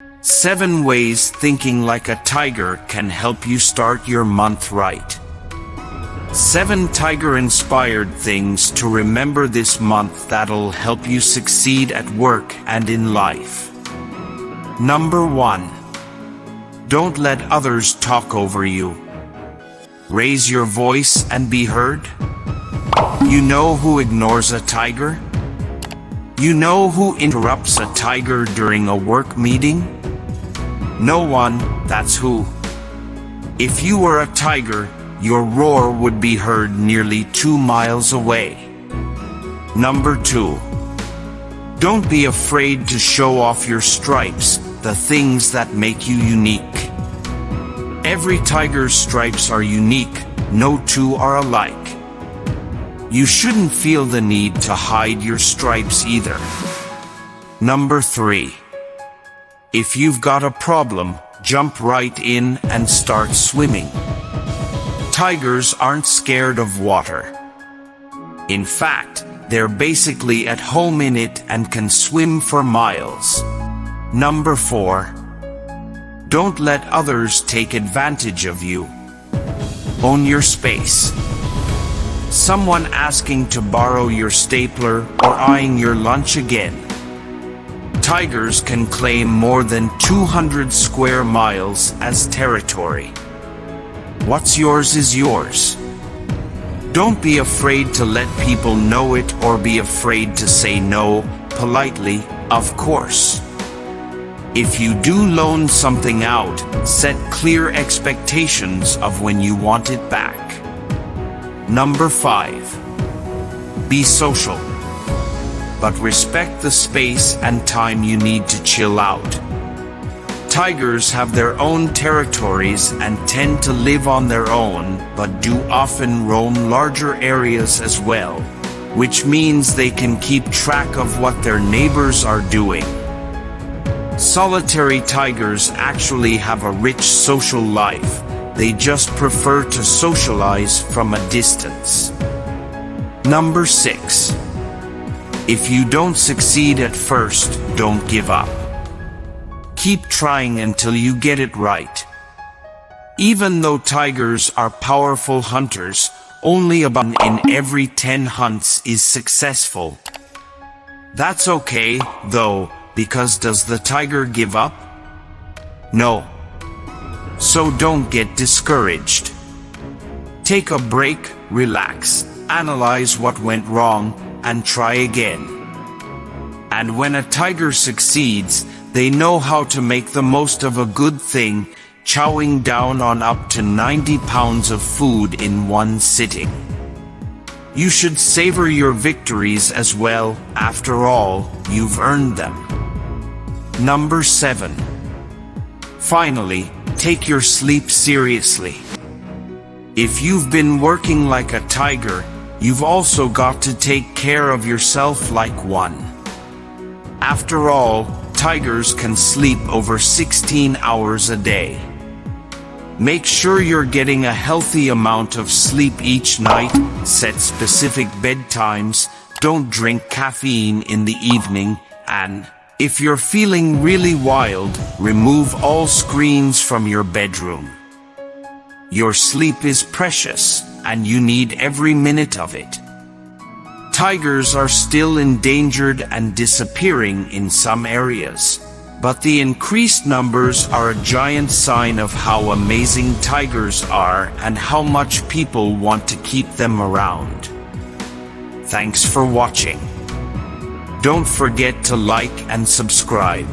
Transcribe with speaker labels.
Speaker 1: 7 ways thinking like a tiger can help you start your month right. 7 tiger-inspired things to remember this month that'll help you succeed at work and in life. Number 1. Don't let others talk over you. Raise your voice and be heard. You know who ignores a tiger? You know who interrupts a tiger during a work meeting? No one, that's who. If you were a tiger, your roar would be heard nearly 2 miles away. Number 2. Don't be afraid to show off your stripes, the things that make you unique. Every tiger's stripes are unique, no two are alike. You shouldn't feel the need to hide your stripes either. Number 3. If you've got a problem, jump right in and start swimming. Tigers aren't scared of water. In fact, they're basically at home in it and can swim for miles. Number 4. Don't let others take advantage of you. Own your space. Someone asking to borrow your stapler or eyeing your lunch again. Tigers can claim more than 200 square miles as territory. What's yours is yours. Don't be afraid to let people know it or be afraid to say no, politely, of course. If you do loan something out, set clear expectations of when you want it back. Number 5. Be social, but respect the space and time you need to chill out. Tigers have their own territories and tend to live on their own, but do often roam larger areas as well, which means they can keep track of what their neighbors are doing. Solitary tigers actually have a rich social life. They just prefer to socialize from a distance. Number 6. If you don't succeed at first, don't give up. Keep trying until you get it right. Even though tigers are powerful hunters, only about 1 in every 10 hunts is successful. That's okay, though, because does the tiger give up? No. So don't get discouraged. Take a break, relax, analyze what went wrong, and try again. And when a tiger succeeds, they know how to make the most of a good thing, chowing down on up to 90 pounds of food in one sitting. You should savor your victories as well. After all, you've earned them. Number 7. Finally, take your sleep seriously. If you've been working like a tiger, you've also got to take care of yourself like one. After all, tigers can sleep over 16 hours a day. Make sure you're getting a healthy amount of sleep each night, set specific bedtimes, don't drink caffeine in the evening, and if you're feeling really wild, remove all screens from your bedroom. Your sleep is precious, and you need every minute of it. Tigers are still endangered and disappearing in some areas, but the increased numbers are a giant sign of how amazing tigers are and how much people want to keep them around. Thanks for watching. Don't forget to like and subscribe.